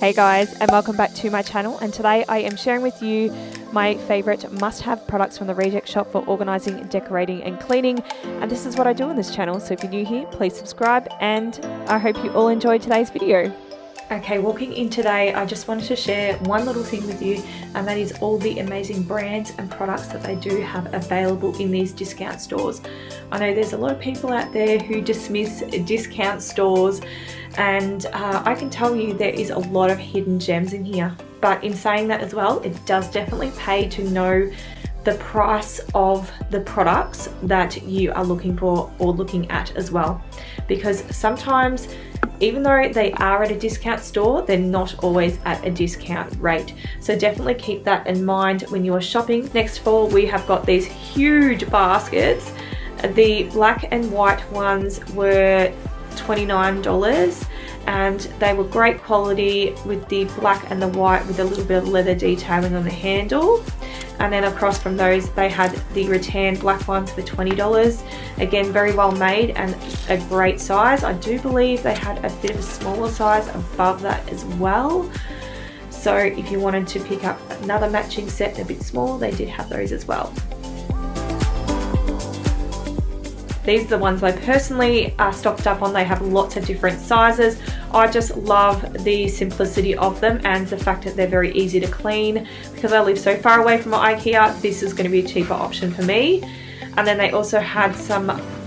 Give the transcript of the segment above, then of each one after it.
Hey guys, and welcome back to my channel, and today I am sharing with you my favourite must-have products from the Reject shop for organising, decorating and cleaning. And this is what I do on this channel, so if you're new here, please subscribe, and I hope you all enjoyed today's video. Okay, walking in today, I just wanted to share one little thing with you, and that is all the amazing brands and products that they do have available in these discount stores. I know there's a lot of people out there who dismiss discount stores, and I can tell you there is a lot of hidden gems in here. But in saying that as well, it does definitely pay to know the price of the products that you are looking for or looking at as well, because sometimes even though they are at a discount store, they're not always at a discount rate. So definitely keep that in mind when you are shopping. Next of all, we have got these huge baskets. The black and white ones were $29 and they were great quality with the black and the white with a little bit of leather detailing on the handle. And then across from those, they had the rattan black ones for $20. Again, very well made and a great size. I do believe they had a bit of a smaller size above that as well. So if you wanted to pick up another matching set a bit smaller, they did have those as well. These are the ones I personally stocked up on. They have lots of different sizes. I just love the simplicity of them and the fact that they're very easy to clean. Because I live so far away from my IKEA, this is going to be a cheaper option for me. And then they also had some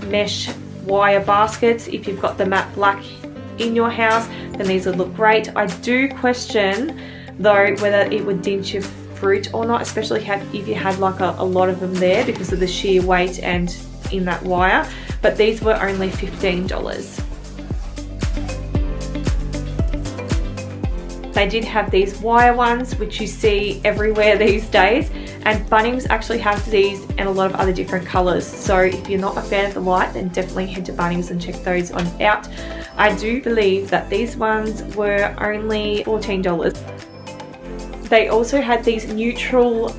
mesh wire baskets. If you've got the matte black in your house, then these would look great. I do question though whether it would dent your fruit or not, especially if you had like a lot of them there because of the sheer weight and in that wire, but these were only $15. They did have these wire ones which you see everywhere these days, and Bunnings actually have these and a lot of other different colors. So if you're not a fan of the light, then definitely head to Bunnings and check those on out. I do believe that these ones were only $14. They also had these neutral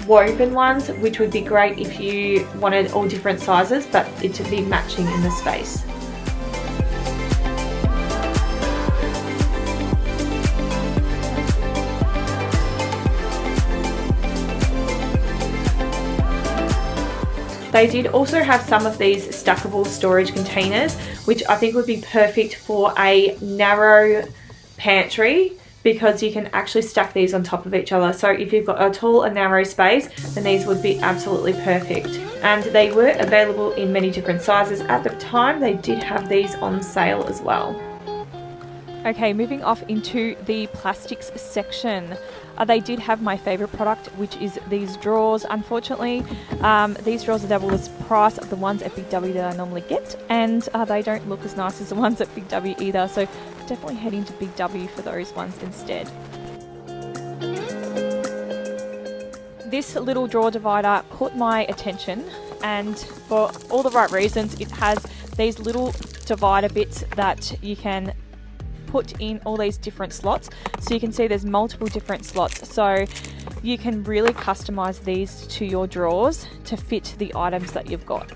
woven ones, which would be great if you wanted all different sizes, but it to be matching in the space. They did also have some of these stackable storage containers, which I think would be perfect for a narrow pantry, because you can actually stack these on top of each other. So if you've got a tall and narrow space, then these would be absolutely perfect. And they were available in many different sizes. At the time, they did have these on sale as well. Okay, moving off into the plastics section. They did have my favorite product, which is these drawers. Unfortunately, these drawers are double the price of the ones at Big W that I normally get, and they don't look as nice as the ones at Big W either. So definitely heading to Big W for those ones instead. This little drawer divider caught my attention, and for all the right reasons. It has these little divider bits that you can put in all these different slots, so you can see there's multiple different slots, so you can really customize these to your drawers to fit the items that you've got.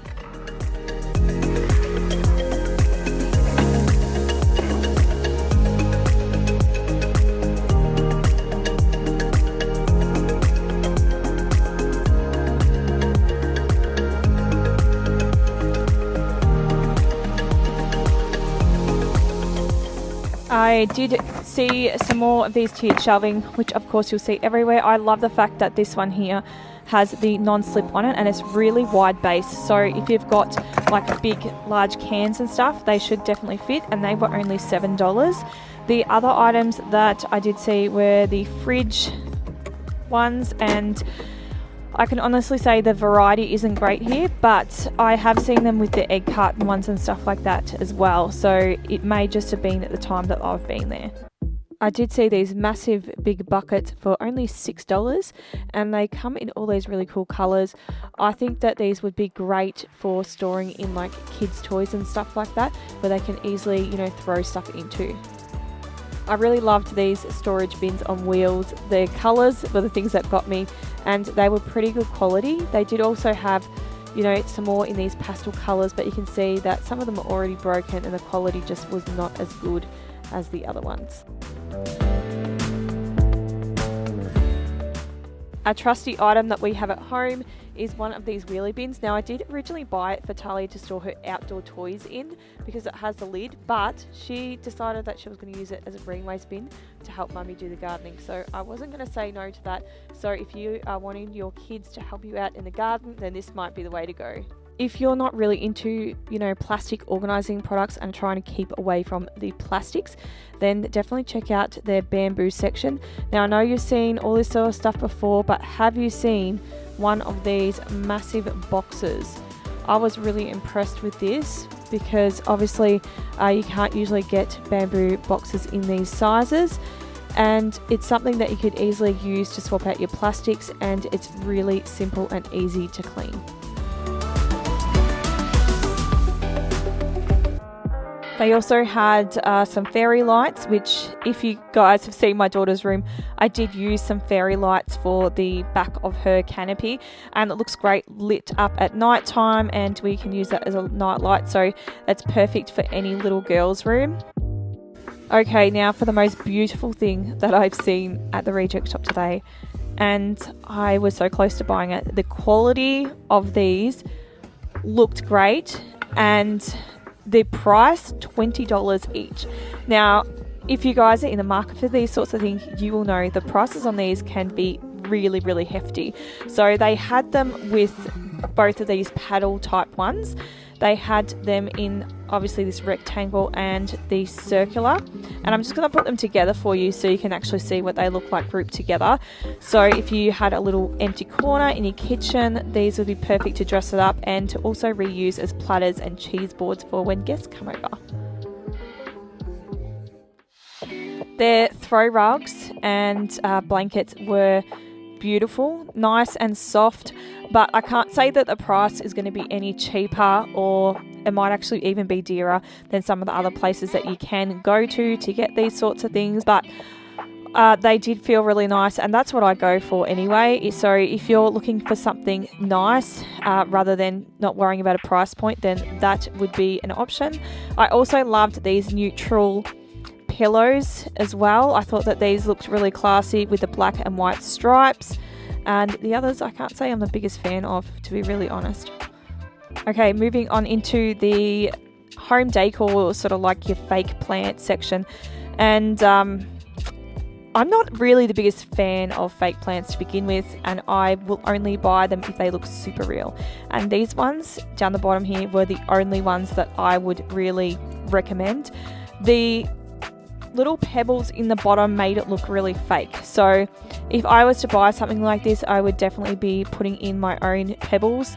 I did see some more of these tiered shelving, which of course you'll see everywhere. I love the fact that this one here has the non-slip on it, and it's really wide base. So if you've got like big, large cans and stuff, they should definitely fit, and they were only $7. The other items that I did see were the fridge ones, and I can honestly say the variety isn't great here, but I have seen them with the egg carton ones and stuff like that as well, so it may just have been at the time that I've been there. I did see these massive big buckets for only $6, and they come in all these really cool colours. I think that these would be great for storing in like kids' toys and stuff like that, where they can easily, you know, throw stuff into. I really loved these storage bins on wheels. The colours were the things that got me, and they were pretty good quality. They did also have, you know, some more in these pastel colours, but you can see that some of them are already broken and the quality just was not as good as the other ones. A trusty item that we have at home is one of these wheelie bins. Now, I did originally buy it for Talia to store her outdoor toys in because it has the lid, but she decided that she was going to use it as a green waste bin to help mummy do the gardening. So I wasn't going to say no to that. So if you are wanting your kids to help you out in the garden, then this might be the way to go. If you're not really into, plastic organising products and trying to keep away from the plastics, then definitely check out their bamboo section. Now, I know you've seen all this sort of stuff before, but have you seen one of these massive boxes? I was really impressed with this because obviously you can't usually get bamboo boxes in these sizes, and it's something that you could easily use to swap out your plastics, and it's really simple and easy to clean. They also had some fairy lights, which if you guys have seen my daughter's room, I did use some fairy lights for the back of her canopy, and it looks great lit up at night time, and we can use that as a night light, so that's perfect for any little girl's room. Okay, now for the most beautiful thing that I've seen at the reject shop today, and I was so close to buying it. The quality of these looked great, and the price, $20 each. Now, if you guys are in the market for these sorts of things, you will know the prices on these can be really, really hefty. So they had them with both of these paddle type ones. They had them in obviously this rectangle and the circular, and I'm just going to put them together for you so you can actually see what they look like grouped together. So if you had a little empty corner in your kitchen, these would be perfect to dress it up and to also reuse as platters and cheese boards for when guests come over. Their throw rugs and blankets were beautiful, nice and soft, but I can't say that the price is going to be any cheaper, or it might actually even be dearer than some of the other places that you can go to get these sorts of things, but they did feel really nice, and that's what I go for anyway. So if you're looking for something nice rather than not worrying about a price point, then that would be an option. I also loved these neutral pillows as well. I thought that these looked really classy with the black and white stripes, and the others I can't say I'm the biggest fan of, to be really honest. Okay, moving on into the home decor, sort of like your fake plant section, and I'm not really the biggest fan of fake plants to begin with, and I will only buy them if they look super real, and these ones down the bottom here were the only ones that I would really recommend. The little pebbles in the bottom made it look really fake, so if I was to buy something like this, I would definitely be putting in my own pebbles,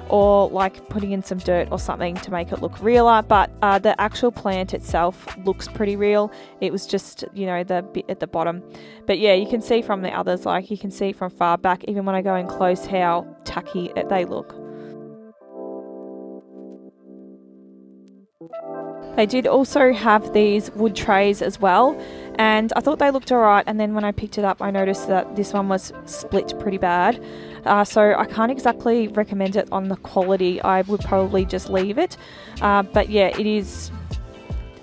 or like putting in some dirt or something to make it look realer. But the actual plant itself looks pretty real. It was just, the bit at the bottom. But yeah, you can see from the others, like you can see from far back, even when I go in close, how tacky they look. They did also have these wood trays as well, and I thought they looked alright, and then when I picked it up I noticed that this one was split pretty bad, so I can't exactly recommend it on the quality. I would probably just leave it, but yeah, it is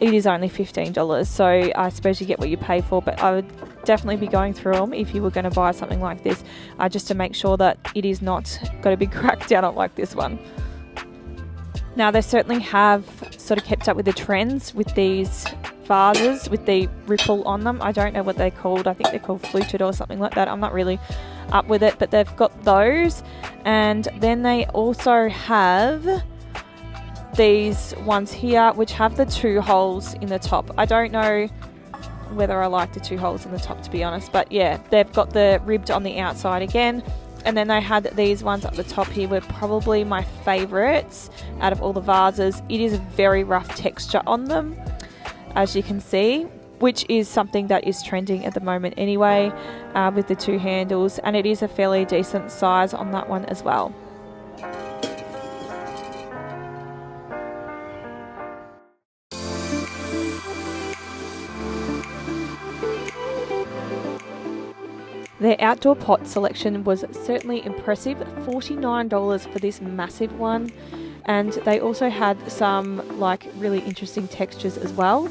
only $15, so I suppose you get what you pay for, but I would definitely be going through them if you were going to buy something like this, just to make sure that it is not got a big crack down it like this one. Now, they certainly have sort of kept up with the trends with these vases with the ripple on them. I don't know what they're called. I think they're called fluted or something like that. I'm not really up with it, but they've got those. And then they also have these ones here, which have the 2 holes in the top. I don't know whether I like the 2 holes in the top, to be honest, but yeah, they've got the ribbed on the outside again. And then they had these ones up the top here, were probably my favourites out of all the vases. It is a very rough texture on them, as you can see, which is something that is trending at the moment anyway, with the 2 handles, and it is a fairly decent size on that one as well. Their outdoor pot selection was certainly impressive, $49 for this massive one, and they also had some like really interesting textures as well.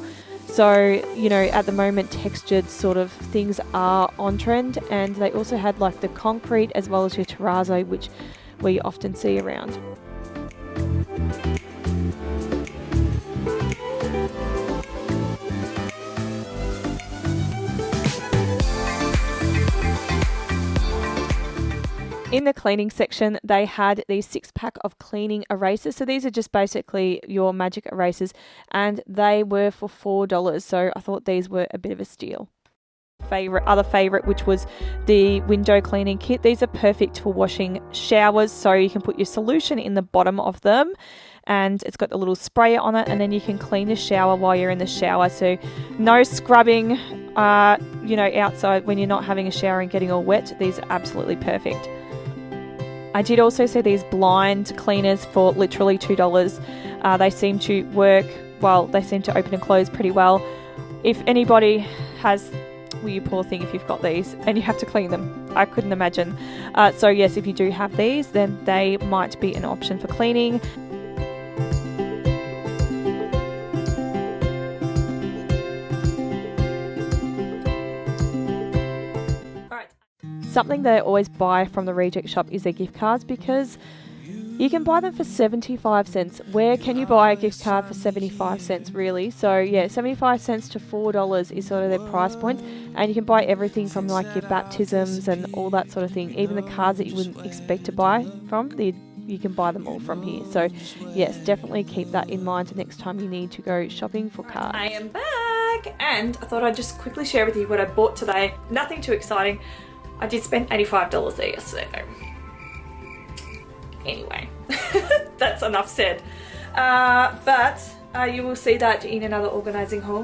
So, you know, at the moment textured sort of things are on trend, and they also had like the concrete as well as your terrazzo, which we often see around. In the cleaning section, they had these 6-pack of cleaning erasers. So these are just basically your magic erasers, and they were for $4. So I thought these were a bit of a steal. Other favorite, which was the window cleaning kit. These are perfect for washing showers. So you can put your solution in the bottom of them, and it's got the little sprayer on it, and then you can clean the shower while you're in the shower. So no scrubbing, you know, outside when you're not having a shower and getting all wet. These are absolutely perfect. I did also see these blind cleaners for literally $2. They seem to work well, they seem to open and close pretty well. If anybody has, well, you poor thing if you've got these and you have to clean them. I couldn't imagine. So yes, if you do have these, then they might be an option for cleaning. Something that I always buy from the Reject Shop is their gift cards, because you can buy them for 75 cents. Where can you buy a gift card for 75 cents really? So yeah, 75 cents to $4 is sort of their price point, and you can buy everything from like your baptisms and all that sort of thing. Even the cards that you wouldn't expect to buy from, you can buy them all from here. So yes, definitely keep that in mind the next time you need to go shopping for cards. I am back, and I thought I'd just quickly share with you what I bought today. Nothing too exciting. I did spend $85 there yesterday. Anyway, that's enough said. But you will see that in another organising haul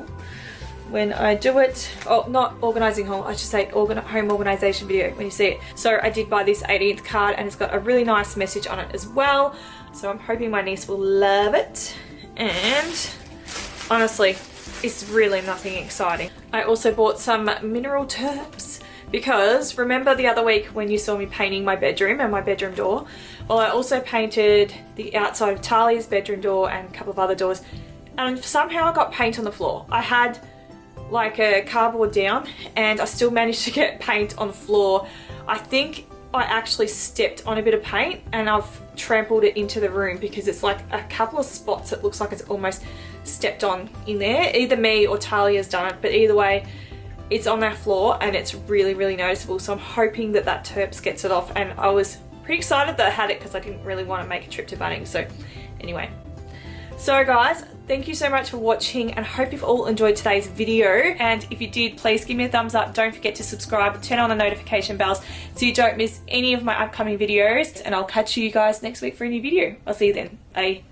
when I do it. Oh, not organising haul, I should say home organisation video when you see it. So I did buy this 18th card, and it's got a really nice message on it as well. So I'm hoping my niece will love it. And honestly, it's really nothing exciting. I also bought some mineral terps, because remember the other week when you saw me painting my bedroom and my bedroom door? Well, I also painted the outside of Talia's bedroom door and a couple of other doors, and somehow I got paint on the floor. I had like a cardboard down, and I still managed to get paint on the floor. I think I actually stepped on a bit of paint and I've trampled it into the room, because it's like a couple of spots it looks like it's almost stepped on in there. Either me or Talia's done it, but either way, it's on that floor and it's really, really noticeable. So I'm hoping that that terps gets it off, and I was pretty excited that I had it because I didn't really want to make a trip to Bunnings. So anyway, so guys, thank you so much for watching, and I hope you've all enjoyed today's video. And if you did, please give me a thumbs up. Don't forget to subscribe, turn on the notification bells so you don't miss any of my upcoming videos, and I'll catch you guys next week for a new video. I'll see you then. Bye.